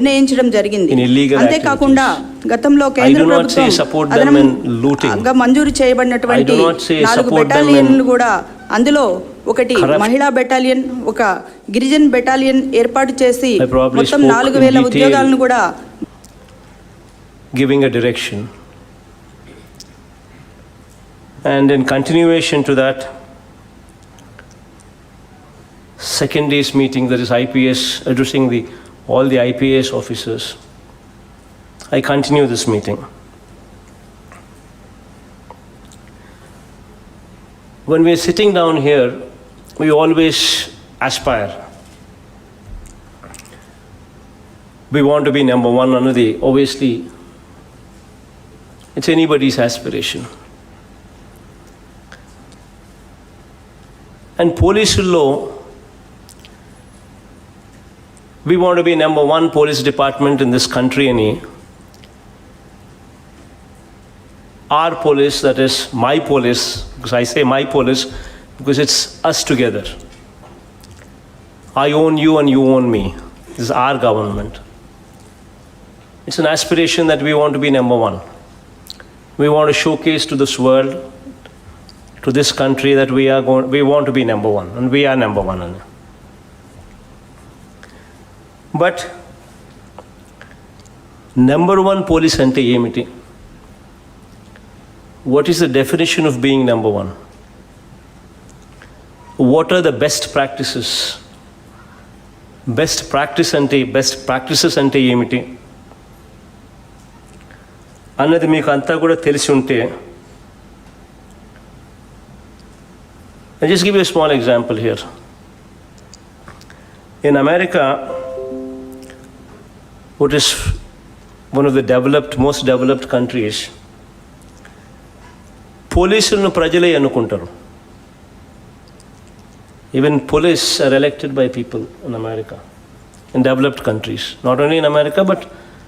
నిర్ణయించడం జరిగింది. అంతేకాకుండా గతంలో I కేంద్ర do not say ప్రభుత్వం support them in looting. మంజూరు చేయబడినటువంటి I do not say 4 support them బెటాలియన్లు కూడా అందులో ఒకటి మహిళా బెటాలియన్, ఒక గిరిజన్ బెటాలియన్ ఏర్పాటు చేసి మొత్తం 4000 ఉద్యోగాలను కూడా giving a direction. And in continuation to that, second day's meeting, that is IPS addressing all the IPS officers, I continue this meeting. When we are sitting down here, we always aspire. We want to be number one, Anudhi. Obviously, it's anybody's aspiration. And police law, we want to be number one police department in this country. Our police, that is my police, because I say my police because it's us together. I own you and you own me. This is our government. It's an aspiration that we want to be number one. We want to showcase to this world, to this country, that we want to be number one, and we are number one. But number one police ante emiti? What is the definition of being number one? What are the best practices? Best practices ante emiti అన్నది మీకు అంతా కూడా తెలిసి ఉంటే, I'll just give you a small example here. In America, what is one of the most developed countries, పోలీసులను ప్రజలే ఎన్నుకుంటారు. Even police are elected by people in America, in developed countries. Not only in America, but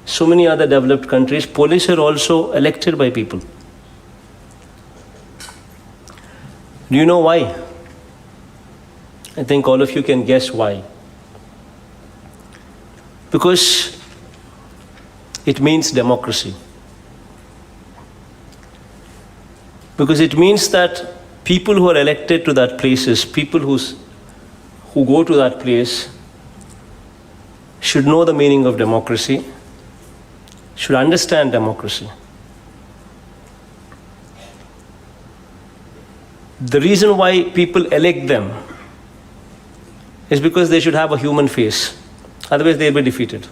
so many other developed countries, police are also elected by people. Do you know why? I think all of you can guess why. Because it means democracy. Because it means that people who are elected to that places, people who go to that place, should know the meaning of democracy, should understand democracy. The reason why people elect them is because they should have a human face. Otherwise, they'll be defeated.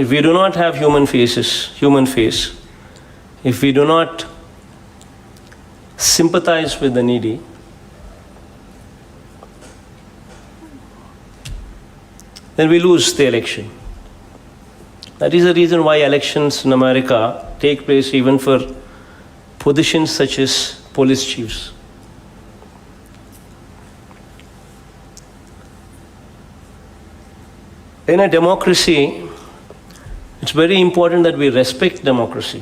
If we do not have human face, if we do not sympathize with the needy, then we lose the election. That is the reason why elections in America take place even for positions such as police chiefs. In a democracy, it's very important that we respect democracy.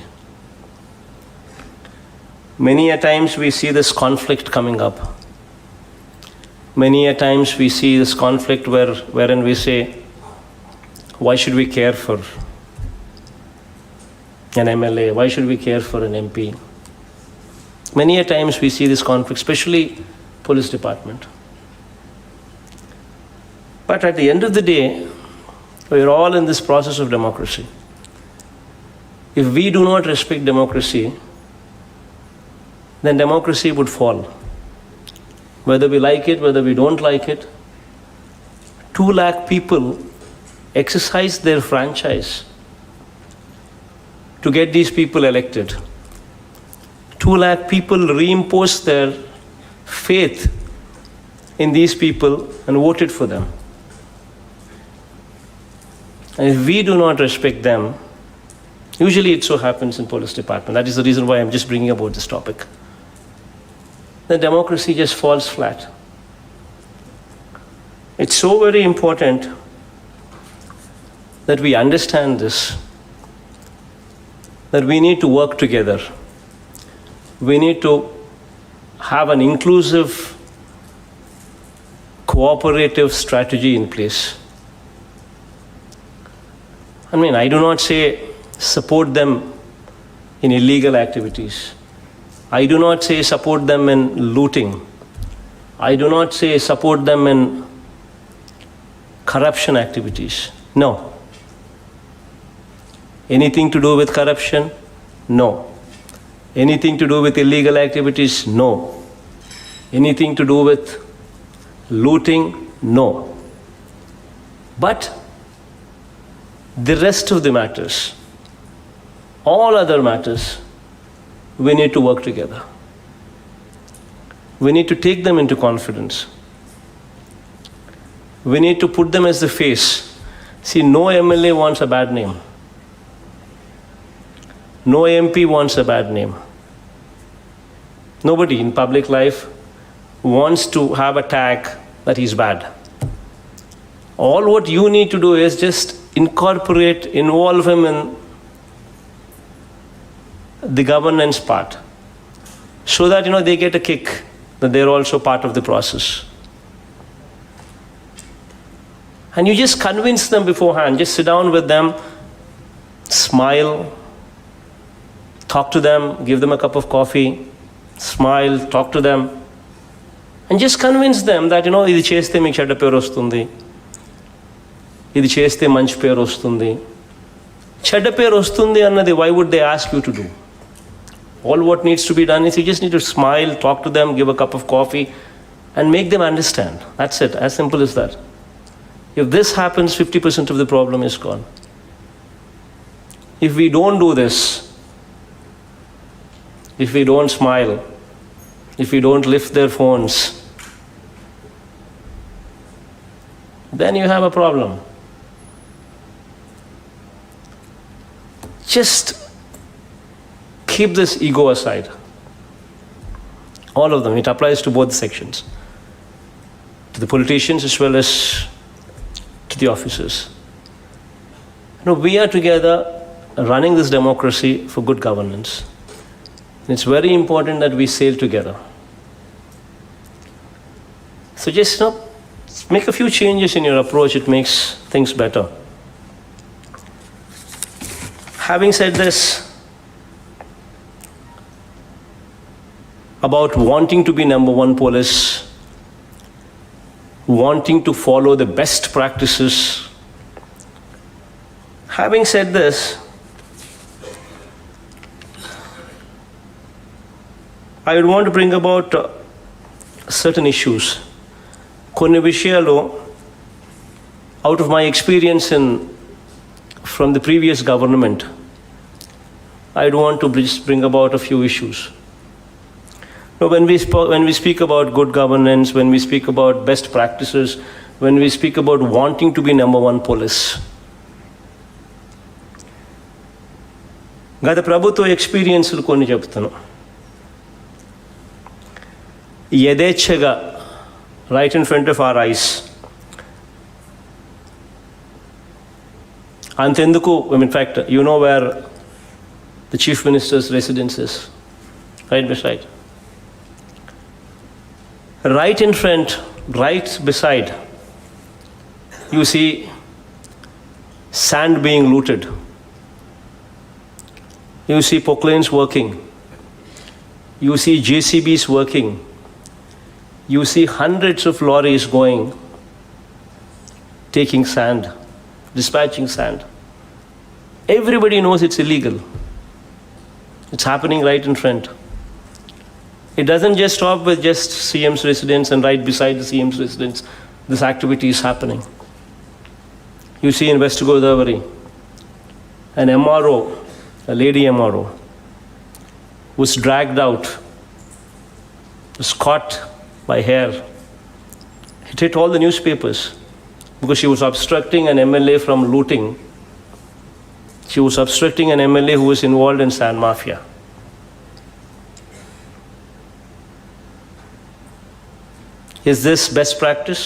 Many a times we see this conflict coming up. Many a times we see this conflict wherein we say, why should we care for an MLA? Why should we care for an MP? Many a times we see this conflict, especially police department. But at the end of the day, we are all in this process of democracy. If we do not respect democracy, then democracy would fall. Whether we like it, whether we don't like it, 2 lakh people exercise their franchise to get these people elected. 2 lakh people reimpose their faith in these people and voted for them. And if we do not respect them, usually it so happens in police department. That is the reason why I'm just bringing about this topic. The democracy just falls flat. It's so very important that we understand this, that we need to work together. We need to have an inclusive, cooperative strategy in place. I mean, I do not say support them in illegal activities. I do not say support them in looting. I do not say support them in corruption activities. No. Anything to do with corruption? No. Anything to do with illegal activities? No. Anything to do with looting? No. But the rest of the matters, all other matters, we need to work together. We need to take them into confidence. We need to put them as the face. See, no MLA wants a bad name. No MP wants a bad name. Nobody in public life wants to have a tag that he's bad. All what you need to do is just involve him in the governance part, so that they get a kick that they're also part of the process. And you just convince them beforehand. Just sit down with them, smile, talk to them, give them a cup of coffee, smile, talk to them, and just convince them that ఇది చేస్తే మీకు చెడ్డ పేరు వస్తుంది, ఇది చేస్తే మంచి పేరు వస్తుంది. చెడ్డ పేరు వస్తుంది అన్నది why would they ask you to do? All what needs to be done is you just need to smile, talk to them, give a cup of coffee, and make them understand. That's it, as simple as that. If this happens, 50% of the problem is gone. If we don't do this, if we don't smile, if we don't lift their phones, then you have a problem. Just keep this ego aside. All of them. It applies to both sections, to the politicians as well as to the officers. We are together running this democracy for good governance. And it's very important that we sail together. So just make a few changes in your approach. It makes things better. Having said this, about wanting to be number one police, wanting to follow the best practices. Having said this, I would want to bring about certain issues. కొన్ని విషయాలు, out of my experience from the previous government, I would want to bring about a few issues. When we speak about good governance, when we speak about best practices, when we speak about wanting to be number one police, గత ప్రభుత్వ ఎక్స్పీరియన్స్లు కొన్ని చెప్తాను. యథేచ్ఛగా right in front of our eyes, అంతెందుకు, in fact, where the chief minister's residence is, right beside. Right in front, right beside, you see sand being looted. You see proclanes working. You see JCBs working. You see hundreds of lorries going, taking sand, dispatching sand. Everybody knows it's illegal. It's happening right in front. It doesn't just stop with just CM's residence and right beside the CM's residence. This activity is happening. You see in West Godavari, an MRO, a lady MRO, was dragged out, was caught by hair. It hit all the newspapers because she was obstructing an MLA from looting. She was obstructing an MLA who was involved in sand mafia. Is this best practice?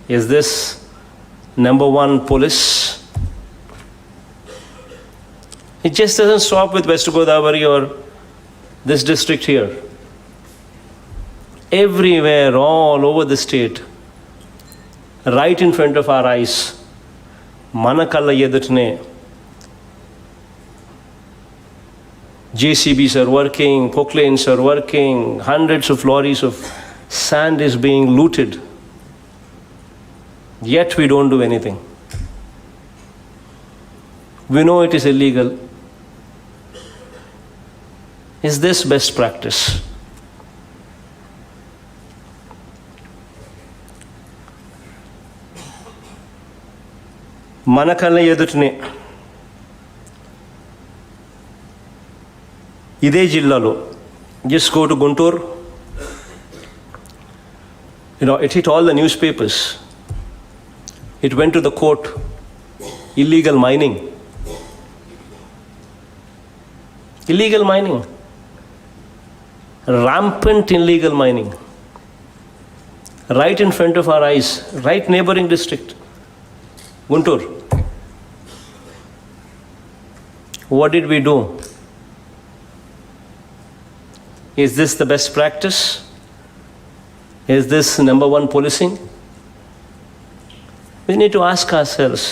Is this number one police? It just doesn't stop with West Godavari or this district here. Everywhere, all over the state, right in front of our eyes, మన కళ్ళ ఎదుటనే JCBs are working, proclanes are working, hundreds of lorries of sand is being looted. Yet we don't do anything. We know it is illegal. Is this best practice? మన కళ్ళ ఎదుటనే ఇదే జిల్లాలో, just go to Guntur, it hit all the newspapers. It went to the court. Illegal mining. Illegal mining. Rampant illegal mining. Right in front of our eyes, right neighboring district, Guntur. What did we do? Is this the best practice? Is this number one policing? We need to ask ourselves.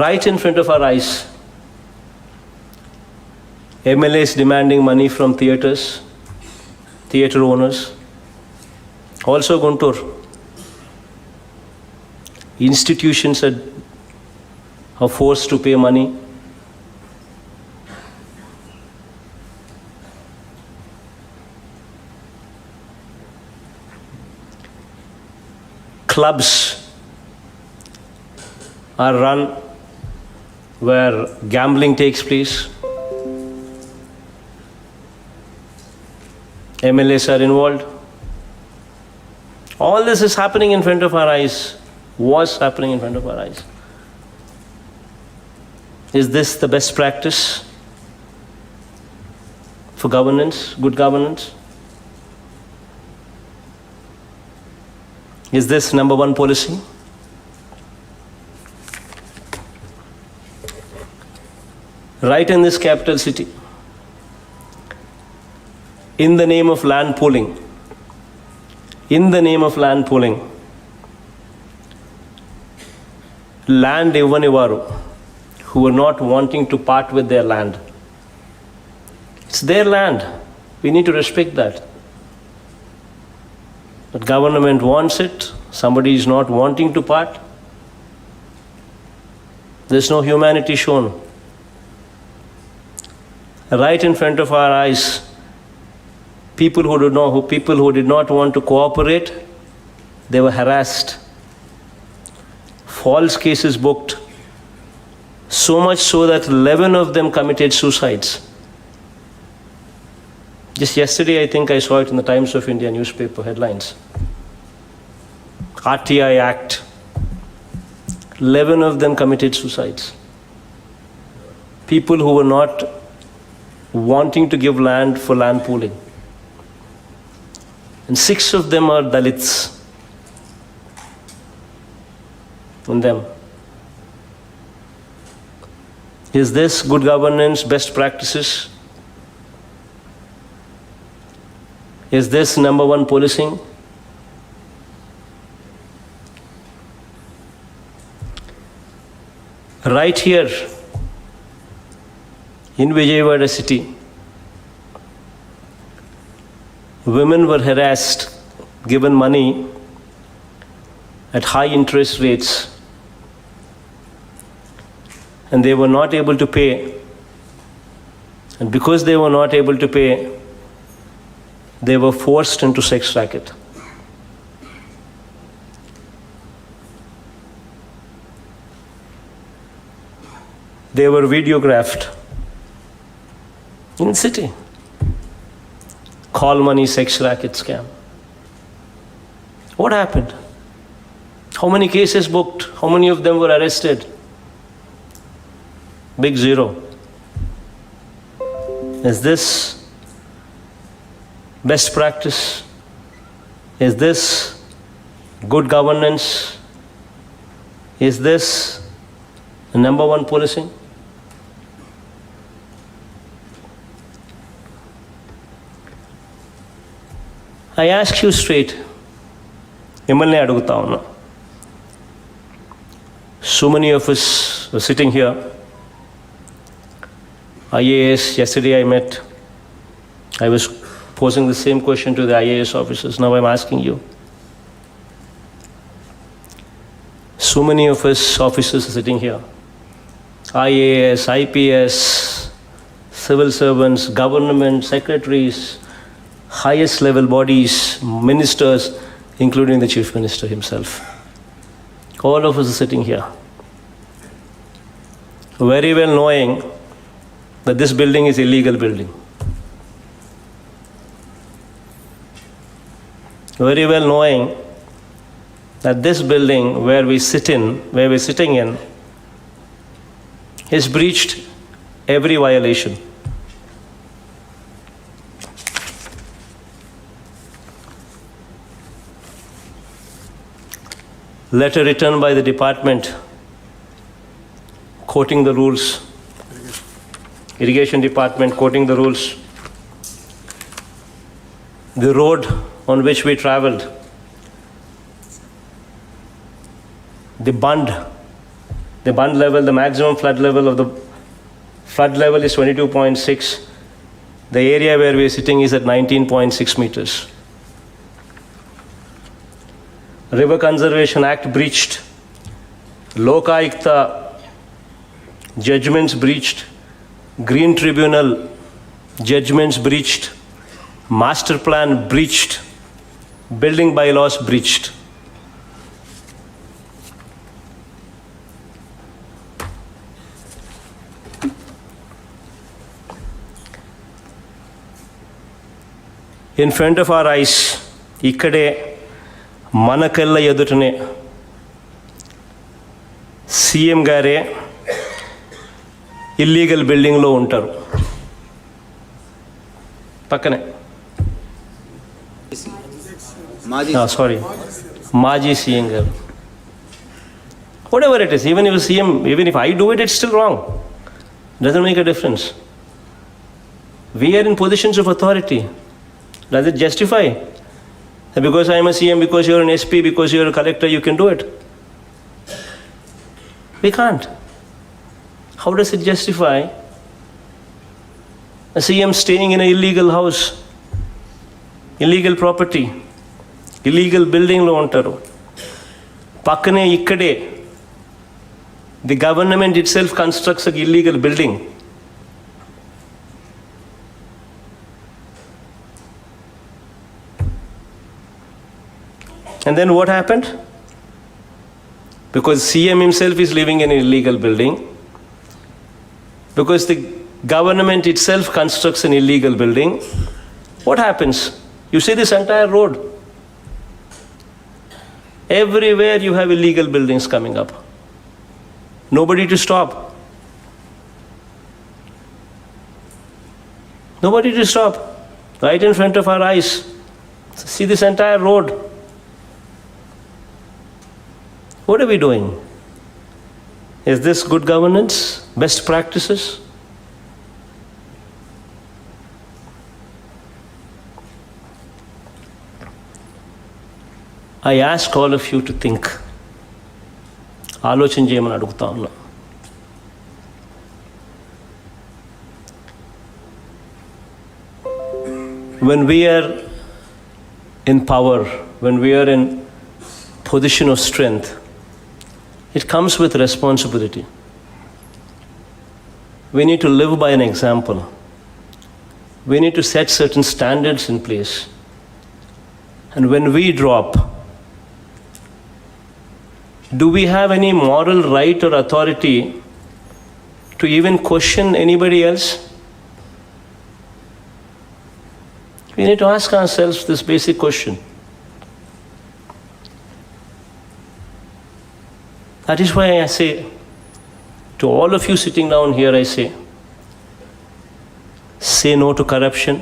Right in front of our eyes, MLAs demanding money from theatres, theatre owners. Also Guntur. Institutions are forced to pay money. Clubs are run where gambling takes place. MLAs are involved. All this is happening in front of our eyes. Was happening in front of our eyes. Is this the best practice for governance, good governance? Is this number one policy? Right in this capital city, in the name of land pooling, land Ivanivaru, who are not wanting to part with their land. It's their land. We need to respect that. The government wants it, somebody is not wanting to part. There's no humanity shown. Right in front of our eyes, people who did not want to cooperate, they were harassed. False cases booked, so much so that 11 of them committed suicides. Just yesterday, I think I saw it in the Times of India newspaper headlines. RTI Act, 11 of them committed suicides. People who were not wanting to give land for land pooling. And 6 of them are Dalits. In them. Is this good governance, best practices? Is this number one policing? Right here in Vijayawada city, women were harassed, given money at high interest rates, and they were not able to pay. And because they were not able to pay, they were forced into sex racket. They were videographed in city. Call money sex racket scam. What happened? How many cases booked? How many of them were arrested? Big zero. Is this best practice? Is this good governance? Is this the number one policing? I ask you straight, మిమ్మల్ని అడుగుతా ఉన్నా. So many of us are sitting here. IAS, yesterday I met. I was posing the same question to the IAS officers. Now I'm asking you. So many of us officers are sitting here. IAS, IPS, civil servants, government, secretaries, highest level bodies, ministers, including the Chief Minister himself. All of us are sitting here, very well knowing that this building is illegal building. Very well knowing that this building where we're sitting in, has breached every violation. Letter written by the department quoting the rules. Irrigation department quoting the rules. The road on which we traveled, the bund level, the maximum flood level of the flood level is 22.6. The area where we are sitting is at 19.6 meters. River Conservation Act breached. Lokayukta judgments breached. Green Tribunal judgments breached. Master plan breached. Building bylaws breached. In front of our eyes, ikkade మనకల్ల ఎదుటనే CM గారే illegal బిల్డింగ్లో ఉంటారు. పక్కనే మాజీ CM గారు. whatever it is, even if CM, even if I do it, it's still wrong. Doesn't make a difference. We are in positions of authority. Does it justify? Because I am a CM, because you are an SP, because you are a collector, you can do it? We can't. How does it justify a CM staying in an illegal house, illegal property, illegal building lo untaru? Pakkane ikkade the government itself constructs an illegal building. And then what happened? Because CM himself is living in an illegal building, because the government itself constructs an illegal building, what happens? You see this entire road. Everywhere you have illegal buildings coming up. Nobody to stop. Nobody to stop. Right in front of our eyes. See this entire road. What are we doing? Is this good governance? Best practices? I ask all of you to think. ఆలోచన చేయమని అడుగుతా ఉన్నా. When we are in power, when we are in position of strength, it comes with responsibility. We need to live by an example. We need to set certain standards in place. And when we drop, do we have any moral right or authority to even question anybody else? We need to ask ourselves this basic question. That is why I say to all of you sitting down here, I say no to corruption,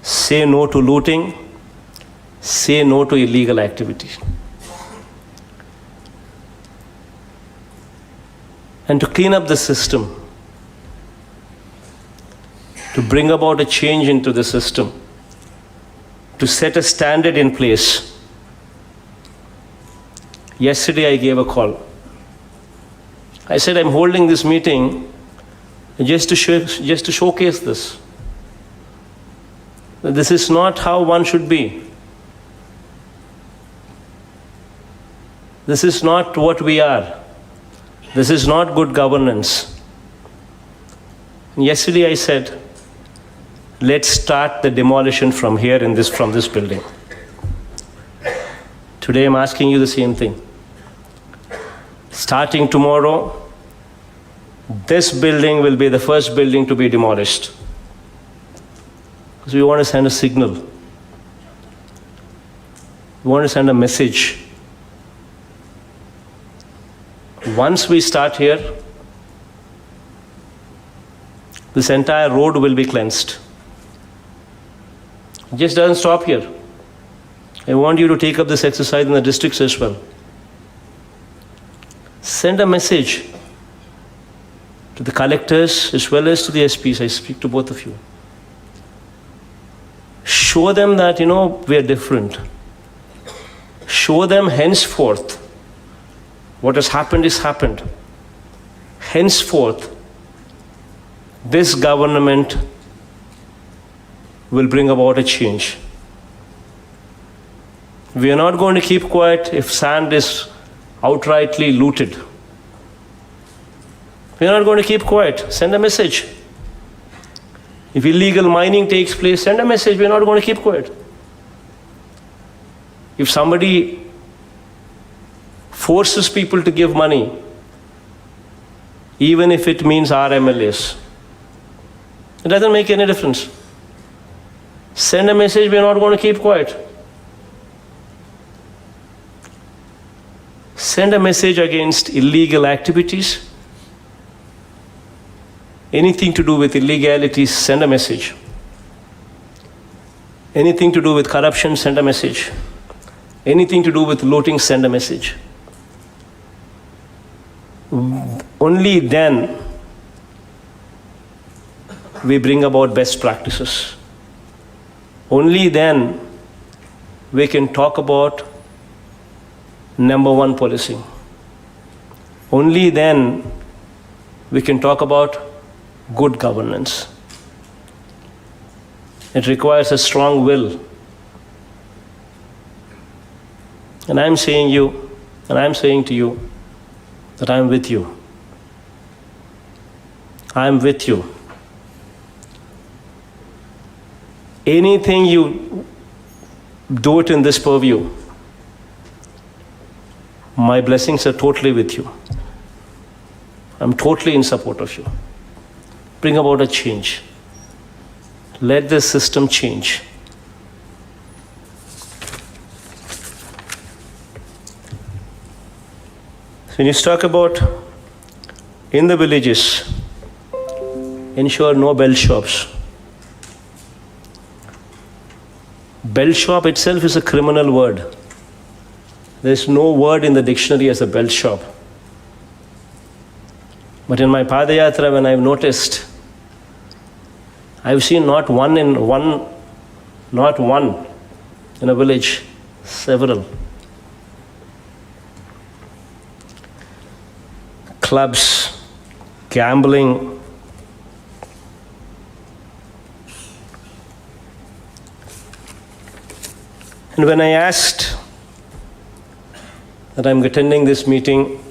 say no to looting, say no to illegal activity. And to clean up the system, to bring about a change into the system, to set a standard in place. Yesterday I gave a call. I said I'm holding this meeting just to showcase this. This is not how one should be. This is not what we are. This is not good governance. And yesterday I said, let's start the demolition from here from this building. Today I'm asking you the same thing. Starting tomorrow, this building will be the first building to be demolished. Because we want to send a signal. We want to send a message. Once we start here, this entire road will be cleansed. It just doesn't stop here. I want you to take up this exercise in the districts as well. Send a message to the collectors as well as to the SPs. I speak to both of you. Show them that, we are different. Show them henceforth what has happened is happened. Henceforth, this government will bring about a change. We are not going to keep quiet if sand is outrightly looted. We are not going to keep quiet. Send a message. If illegal mining takes place, send a message. We are not going to keep quiet. If somebody forces people to give money, even if it means our MLAs, it doesn't make any difference. Send a message. We are not going to keep quiet. Send a message against illegal activities. Anything to do with illegalities, send a message. Anything to do with corruption, send a message. Anything to do with looting, send a message. Only then we bring about best practices. Only then we can talk about number one policing. Only then we can talk about good governance. It requires a strong will. And I'm saying to you that I'm with you. I'm with you. Anything you do it in this purview, my blessings are totally with you. I'm totally in support of you. Bring about a change. Let this system change. So when you talk about in the villages, ensure no bell shops. Bell shop itself is a criminal word. There is no word in the dictionary as a bell shop. But in my Padayatra, when I've noticed, I've seen not one in a village, several. Clubs, gambling. And when I asked that I'm attending this meeting,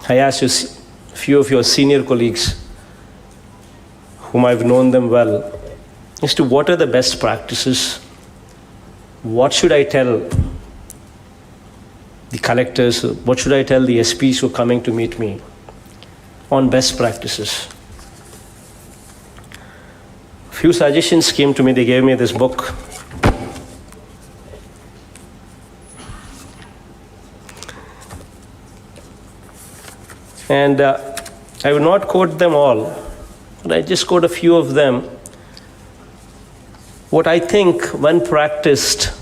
I asked a few of your senior colleagues, whom I've known them well, as to what are the best practices. What should I tell the collectors? What should I tell the SPs who are coming to meet me on best practices? A few suggestions came to me. They gave me this book. And I will not quote them all, but I just quote a few of them. What I think, when practiced,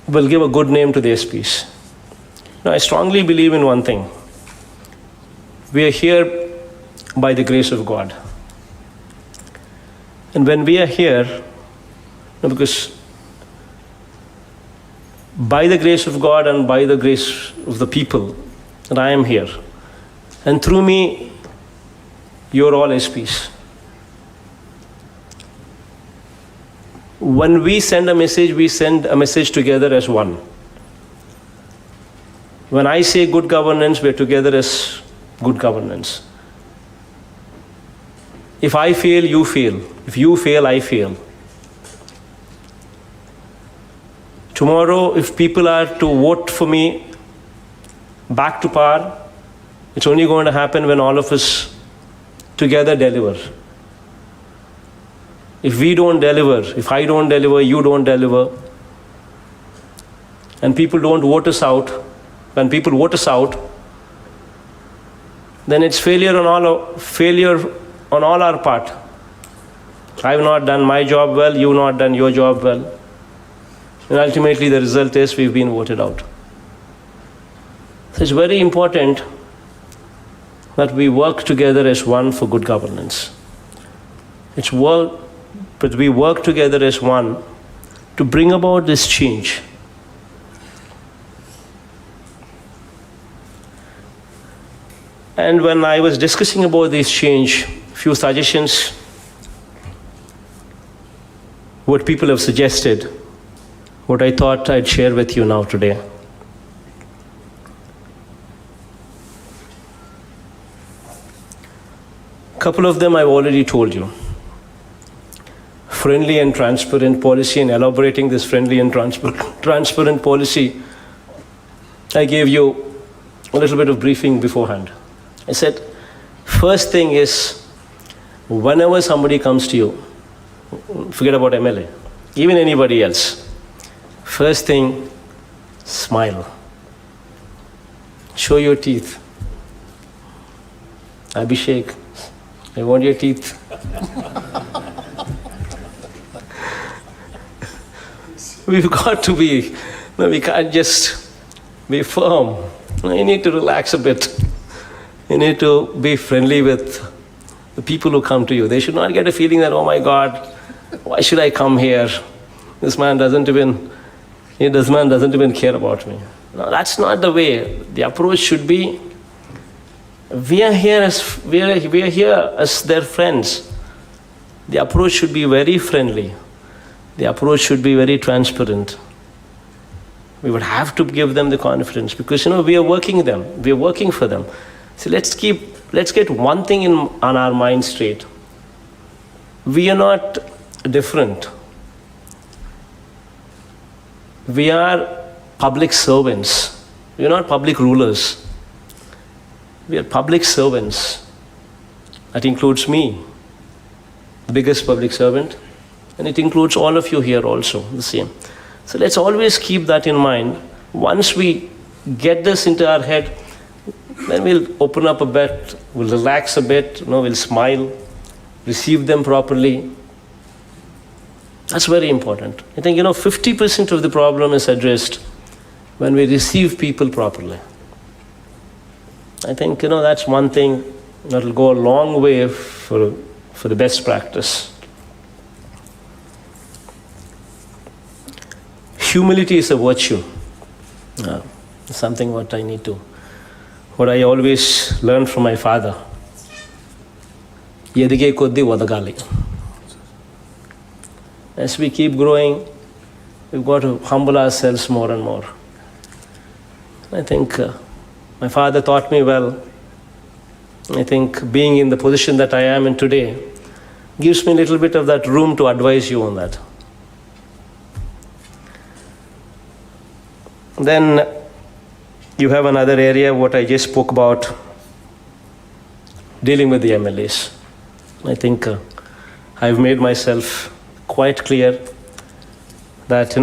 will give a good name to the SPs. Now, I strongly believe in one thing. We are here by the grace of God. And when we are here, Because by the grace of God and by the grace of the people, that I am here. And through me, you're all SPs. When we send a message, we send a message together as one. When I say good governance, we're together as good governance. If I fail, you fail. If you fail, I fail. Tomorrow, if people are to vote for me back to power, it's only going to happen when all of us together deliver. If we don't deliver, if I don't deliver, you don't deliver, and people don't vote us out, when people vote us out, then it's failure on all our part. I've not done my job well, you've not done your job well. And ultimately the result is we've been voted out. So it's very important that we work together as one for good governance. But we work together as one to bring about this change. And when I was discussing about this change, few suggestions, what people have suggested, what I thought I'd share with you now today. A couple of them I've already told you. Friendly and transparent policy, and elaborating this friendly and transparent policy, I gave you a little bit of briefing beforehand. I said, first thing is, whenever somebody comes to you, forget about MLA, even anybody else, first thing, smile. Show your teeth. Abhishek, I want your teeth. We've got to be, we can't just be firm. You need to relax a bit. You need to be friendly with the people who come to you. They should not get a feeling that, oh my God, why should I come here? This man doesn't even care about me. No, that's not the way. The approach should be, we are here as their friends. The approach should be very friendly. The approach should be very transparent. We would have to give them the confidence because we are working for them. So let's get one thing on our mind straight. We are not different. We are public servants. We are not public rulers. We are public servants. That includes me, the biggest public servant, and it includes all of you here also, the same. So let's always keep that in mind. Once we get this into our head, then we'll open up a bit, we'll relax a bit, we'll smile, receive them properly. That's very important. I think 50% of the problem is addressed when we receive people properly. I think that's one thing that will go a long way for the best practice. Humility is a virtue. Something what I always learned from my father. Edige koddi odagali. As we keep growing, we've got to humble ourselves more and more. I think my father taught me well. I think being in the position that I am in today gives me a little bit of that room to advise you on that. Then you have another area, what I just spoke about, dealing with the MLAs. I think I've made myself quite clear that,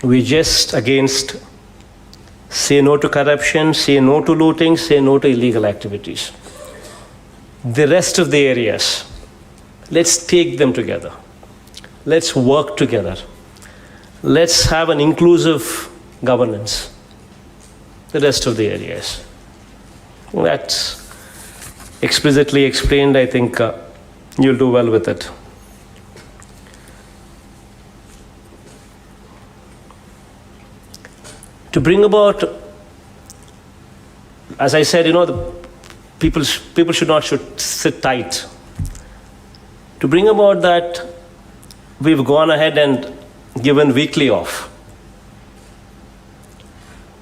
we just against say no to corruption, say no to looting, say no to illegal activities. The rest of the areas, let's take them together. Let's work together. Let's have an inclusive governance. The rest of the areas. That's explicitly explained. I think you'll do well with it. to bring about, as I said, the people should sit tight. To bring about that, we've gone ahead and given weekly off.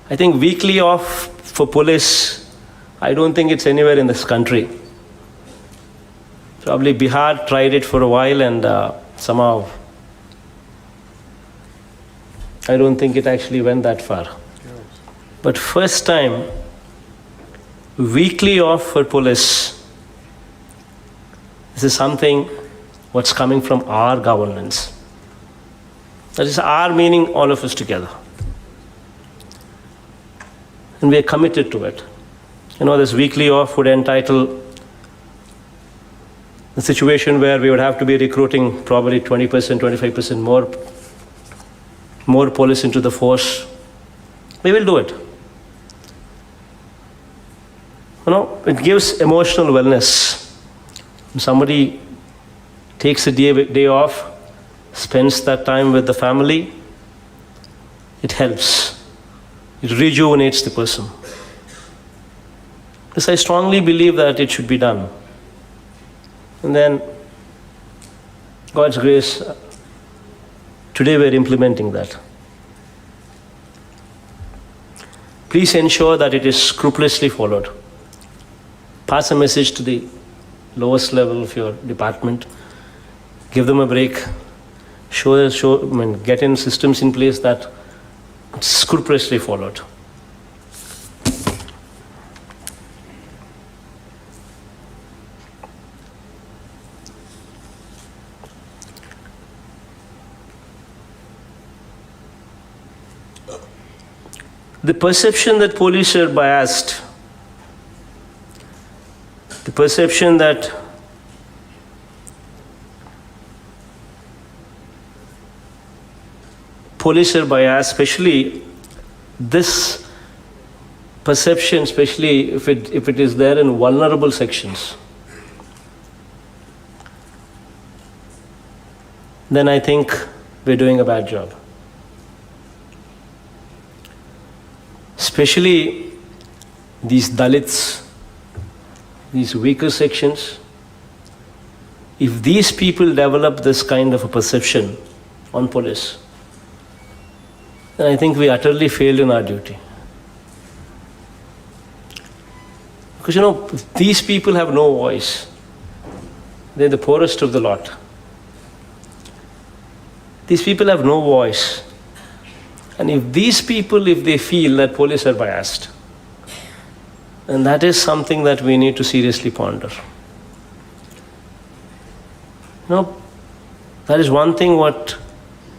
I think weekly off for police, I don't think it's anywhere in this country. Probably Bihar tried it for a while and somehow I don't think it actually went that far. But first time, weekly off for police, this is something what's coming from our governance. That is our meaning, all of us together. And we are committed to it. This weekly off would entitle the situation where we would have to be recruiting probably 20%, 25% more police into the force. We will do it. It gives emotional wellness. When somebody takes a day off, spends that time with the family, it helps. It rejuvenates the person. Because I strongly believe that it should be done. And then, God's grace, today we're implementing that. Please ensure that it is scrupulously followed. Pass a message to the lowest level of your department. Give them a break. Get in systems in place that it's scrupulously followed. The perception that police are biased, the perception that police are biased, especially this perception, especially if it is there in vulnerable sections, then I think we're doing a bad job. Especially these Dalits, these weaker sections, if these people develop this kind of a perception on police, then I think we utterly failed in our duty. Because these people have no voice. They're the poorest of the lot. These people have no voice. And if these people, if they feel that police are biased, then that is something that we need to seriously ponder. That is one thing what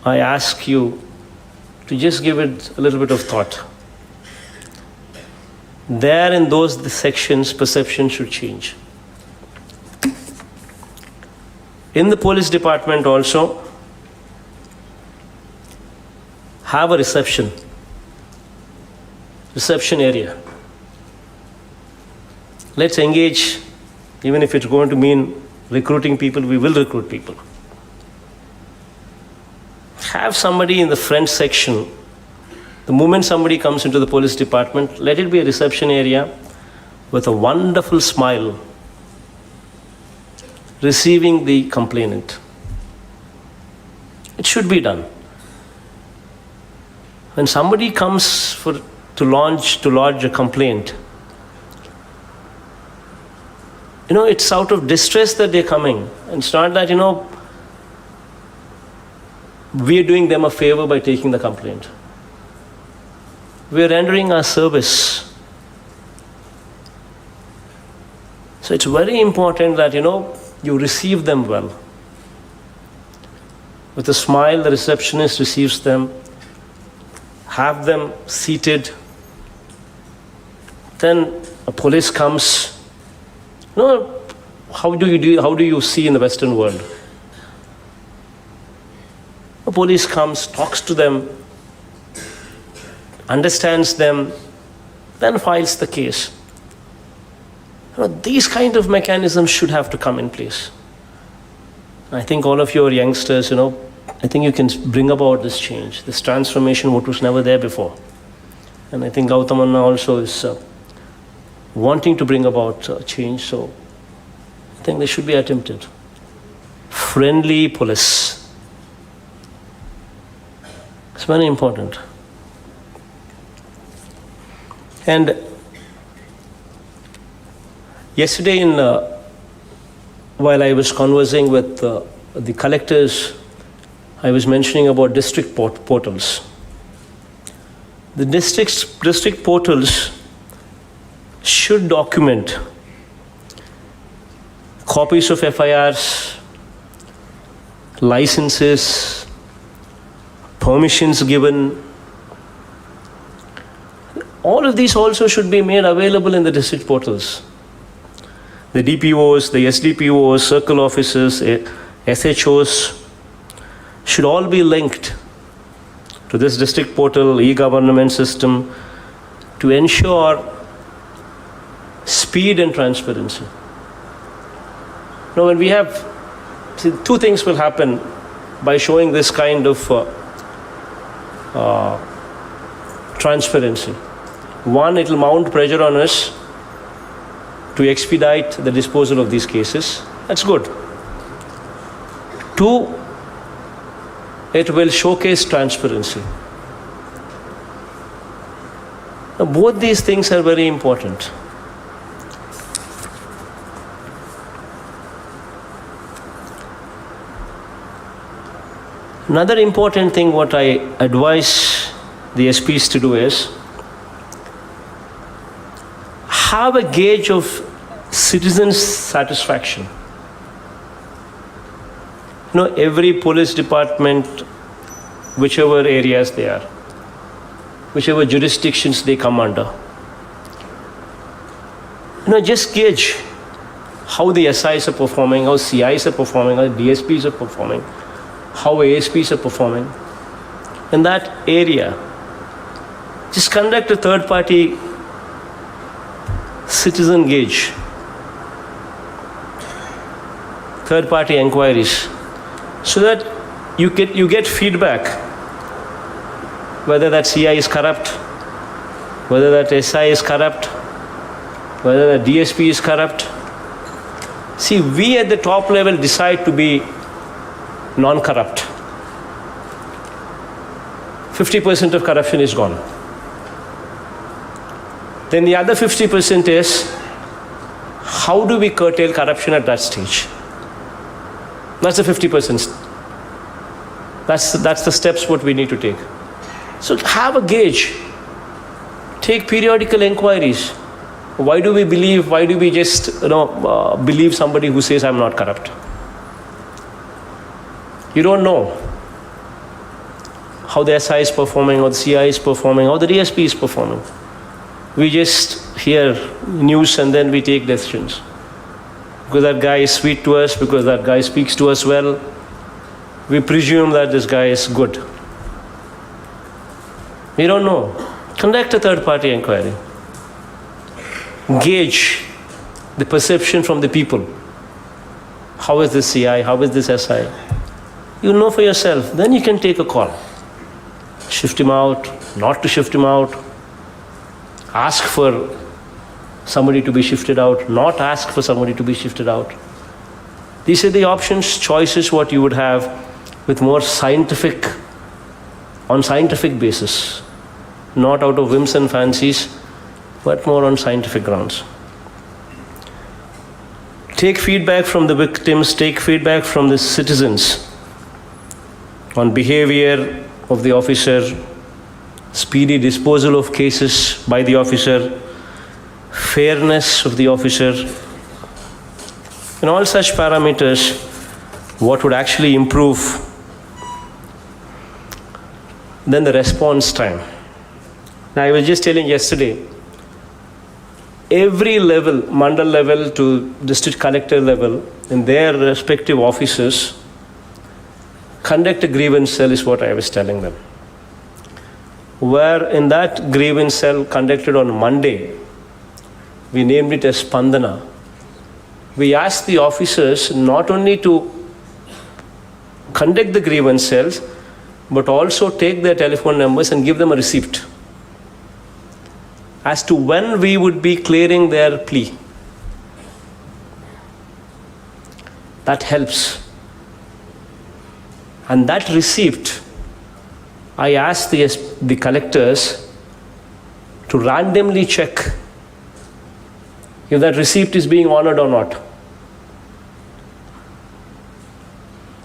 I ask you to just give it a little bit of thought. There in those sections, perception should change. In the police department also, have a reception area. Let's engage, even if it's going to mean recruiting people, we will recruit people. Have somebody in the front section. The moment somebody comes into the police department, let it be a reception area with a wonderful smile, receiving the complainant. It should be done. When somebody comes to lodge a complaint, it's out of distress that they're coming. And it's not that, we're doing them a favor by taking the complaint. We're rendering our service. So it's very important that, you receive them well. With a smile, the receptionist receives them. Have them seated. Then a police comes. How do you see in the Western world? A police comes, talks to them, understands them, then files the case. These kind of mechanisms should have to come in place. I think all of your youngsters, I think you can bring about this change, this transformation, what was never there before. And I think Gautamanna also is wanting to bring about change. So I think they should be attempted. Friendly police. It's very important. And yesterday, while I was conversing with the collectors, I was mentioning about district portals. The district portals should document copies of FIRs, licenses, permissions given. All of these also should be made available in the district portals. The DPOs, the SDPOs, circle officers, SHOs should all be linked to this district portal, e-government system to ensure speed and transparency. Now, when we have, two things will happen by showing this kind of transparency. One, it will mount pressure on us to expedite the disposal of these cases. That's good. Two, it will showcase transparency. Now, both these things are very important. Another important thing what I advise the SPs to do is have a gauge of citizens' satisfaction. You know, every police department, whichever areas they are, whichever jurisdictions they come under, you know, just gauge how the SIs are performing, how CIs are performing, how DSPs are performing, how ASPs are performing. In that area, just conduct a third-party citizen gauge, third-party inquiries, so that you get feedback whether that CI is corrupt, whether that SI is corrupt, whether the DSP is corrupt. See, we at the top level decide to be non-corrupt. 50% of corruption is gone. Then the other 50% is, how do we curtail corruption at that stage? That's the 50%. That's the steps what we need to take. So have a gauge. Take periodical inquiries. Why do we just believe somebody who says I'm not corrupt? You don't know how the SI is performing, or the CI is performing, or the DSP is performing. We just hear news and then we take decisions. Because that guy is sweet to us, because that guy speaks to us well, we presume that this guy is good. We don't know. Conduct a third-party inquiry. Gauge the perception from the people. How is this CI? How is this SI? You know for yourself. Then you can take a call. Shift him out, not to shift him out. Ask for somebody to be shifted out, not ask for somebody to be shifted out. These are the options, choices what you would have with more on scientific basis. Not out of whims and fancies, but more on scientific grounds. Take feedback from the victims, take feedback from the citizens on behavior of the officer, speedy disposal of cases by the officer, fairness of the officer, and all such parameters, what would actually improve. Then the response time. Now, I was just telling yesterday, every level, mandal level to district collector level, in their respective offices, conduct a grievance cell is what I was telling them. Where in that grievance cell conducted on Monday, we named it as Spandana. We asked the officers not only to conduct the grievance cells, but also take their telephone numbers and give them a receipt. as to when we would be clearing their plea. That helps. And that receipt, I asked the collectors to randomly check if that receipt is being honored or not.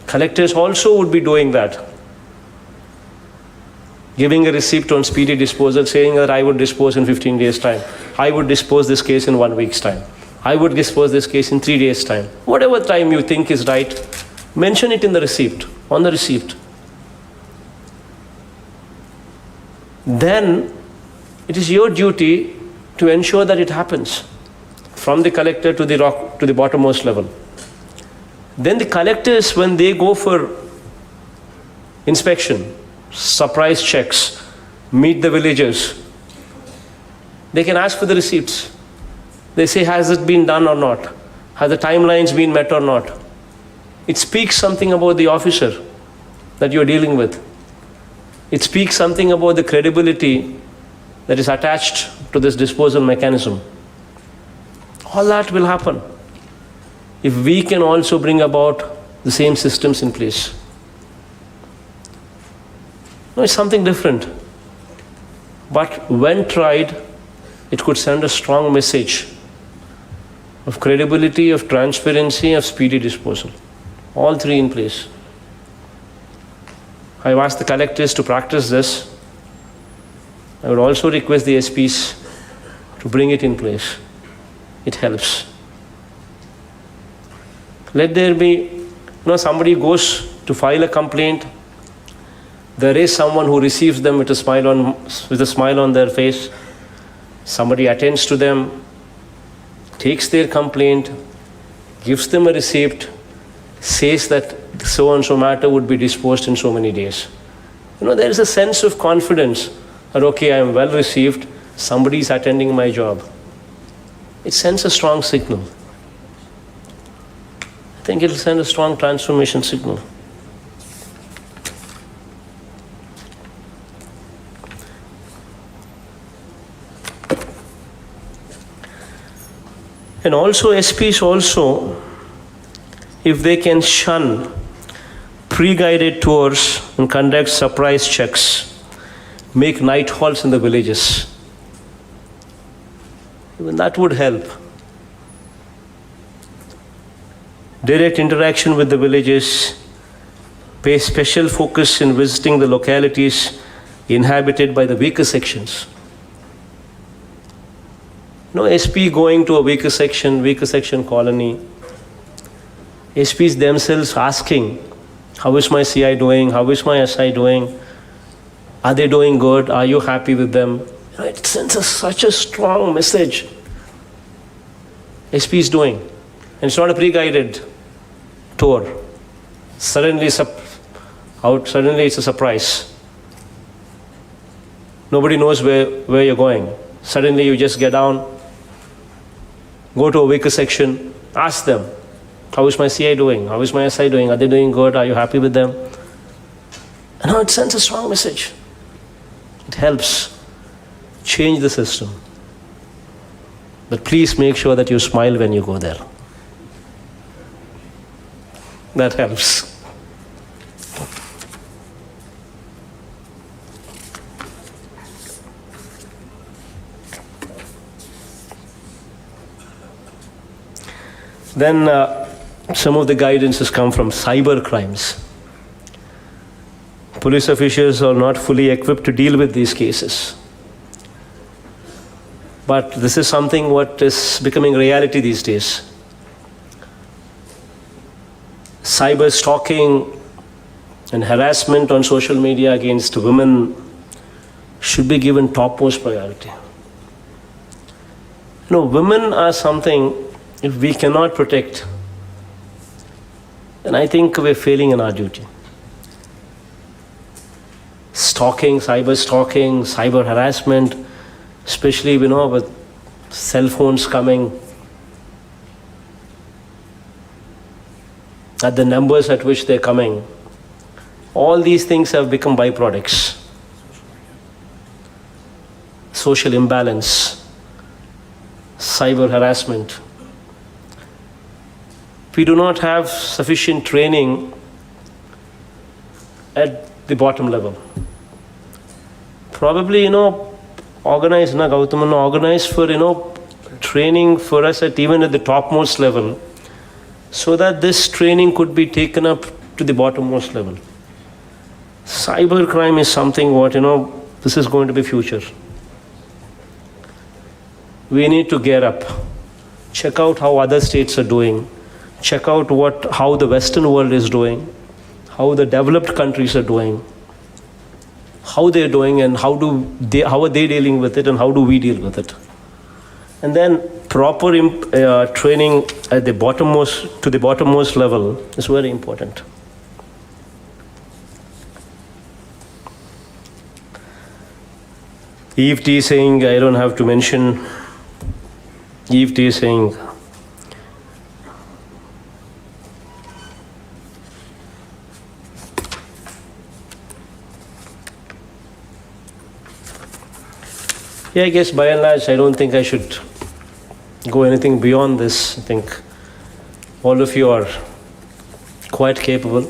Collectors also would be doing that. Giving a receipt on speedy disposal, saying that I would dispose in 15 days' time. I would dispose this case in 1 week's time. I would dispose this case in 3 days' time. Whatever time you think is right, mention it in the receipt, on the receipt. Then it is your duty to ensure that it happens from the collector to the bottommost level. Then the collectors, when they go for inspection, surprise checks, meet the villagers, they can ask for the receipts. They say, has it been done or not? Have the timelines been met or not? It speaks something about the officer that you're dealing with. It speaks something about the credibility that is attached to this disposal mechanism. All that will happen if we can also bring about the same systems in place. No, it's something different. But when tried, it could send a strong message of credibility, of transparency, of speedy disposal. All three in place. I've asked the collectors to practice this. I would also request the SPs to bring it in place. It helps. Let there be, somebody goes to file a complaint. There is someone who receives them with a smile on their face. Somebody attends to them, takes their complaint, gives them a receipt, says that so and so matter would be disposed in so many days. There is a sense of confidence that, okay, I am well received, somebody is attending my job. It sends a strong signal. I think it will send a strong transformation signal. And also SPs also, if they can shun pre-guided tours and conduct surprise checks, make night halts in the villages, even that would help. Direct interaction with the villages, pay special focus in visiting the localities inhabited by the weaker sections. SP going to a weaker section colony, SPs themselves asking, how is my CI doing? How is my SI doing? Are they doing good? Are you happy with them? It sends such a strong message. SP is doing. And it's not a pre-guided tour. Suddenly it's a surprise. Nobody knows where you're going. Suddenly you just get down, go to a weaker section, ask them, how is my CI doing? How is my SI doing? Are they doing good? Are you happy with them? And now it sends a strong message. It helps change the system. But please make sure that you smile when you go there. That helps. Then some of the guidance has come from cyber crimes. Police officials are not fully equipped to deal with these cases. But this is something what is becoming reality these days. Cyber stalking and harassment on social media against women should be given topmost priority. Women are something, if we cannot protect, then I think we're failing in our duty. Cyber harassment, especially, with cell phones coming, at the numbers at which they're coming, all these things have become byproducts. social imbalance, cyber harassment. We do not have sufficient training at the bottom level. Probably, organize for, training for us even at the topmost level, so that this training could be taken up to the bottommost level. Cyber crime is something this is going to be future. We need to gear up, check out how other states are doing, check out how the Western world is doing, how the developed countries are doing, how they're doing, and how are they dealing with it, and how do we deal with it. And then proper training at the bottommost level is very important. Eve teasing, I don't have to mention. Eve teasing. Yeah, I guess by and large, I don't think I should go anything beyond this. I think all of you are quite capable.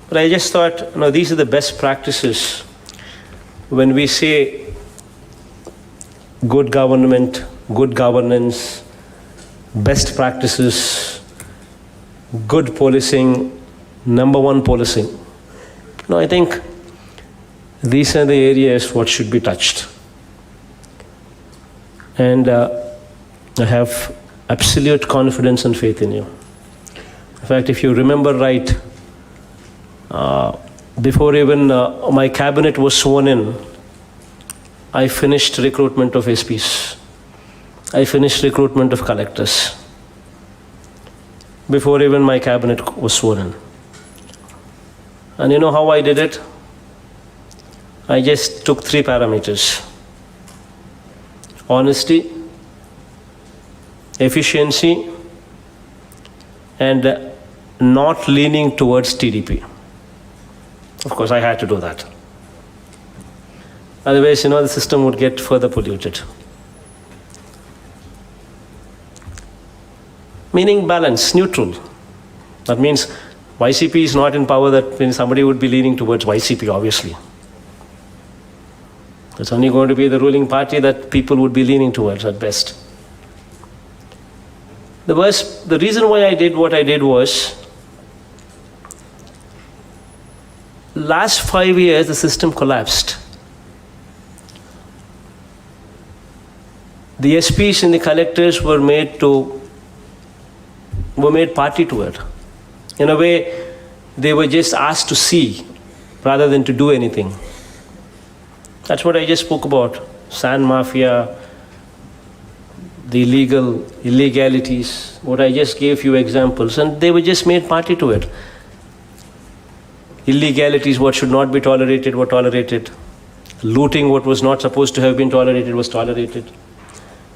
But I just thought, these are the best practices when we say good government, good governance, best practices, good policing, number one policing. I think these are the areas what should be touched. And I have absolute confidence and faith in you. In fact, if you remember right, before even my cabinet was sworn in, I finished recruitment of SPs. I finished recruitment of collectors. Before even my cabinet was sworn in. And you know how I did it? I just took 3 parameters: honesty, efficiency, and not leaning towards TDP. Of course, I had to do that. Otherwise, the system would get further polluted. Meaning balance, neutral. That means YCP is not in power, that means somebody would be leaning towards YCP, obviously. It's only going to be the ruling party that people would be leaning towards at best. The reason why I did what I did was, last 5 years the system collapsed. The SPs and the collectors were made party to it. In a way, they were just asked to see rather than to do anything. That's what I just spoke about. Sand mafia, the illegalities. What I just gave you examples, and they were just made party to it. Illegalities, what should not be tolerated, were tolerated. Looting, what was not supposed to have been tolerated, was tolerated.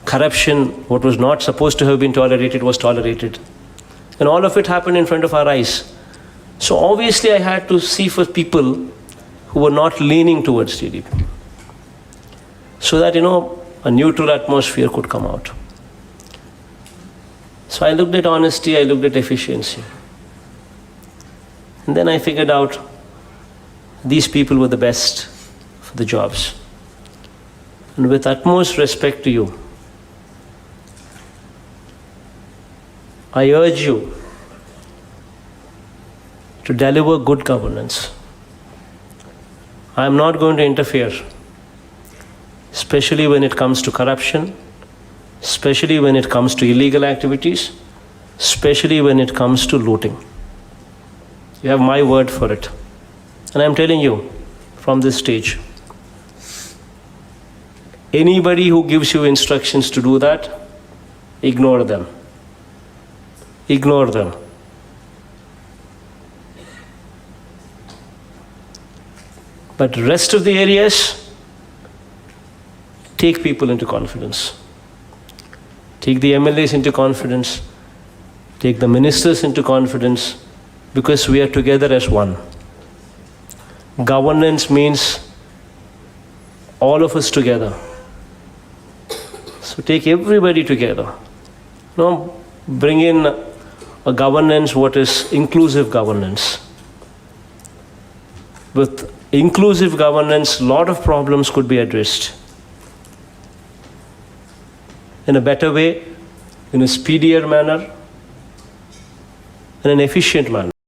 Corruption, what was not supposed to have been tolerated, was tolerated. And all of it happened in front of our eyes. So obviously I had to see for people who were not leaning towards TDP, so that, a neutral atmosphere could come out. So I looked at honesty, I looked at efficiency. And then I figured out these people were the best for the jobs. And with utmost respect to you, I urge you to deliver good governance. I am not going to interfere, especially when it comes to corruption, especially when it comes to illegal activities, especially when it comes to looting. You have my word for it. And I'm telling you from this stage, anybody who gives you instructions to do that, ignore them. Ignore them. But rest of the areas, take people into confidence. Take the MLAs into confidence. Take the ministers into confidence, because we are together as one. Governance means all of us together. So take everybody together. Bring in a governance, what is inclusive governance. With inclusive governance, a lot of problems could be addressed in a better way, in a speedier manner, in an efficient manner.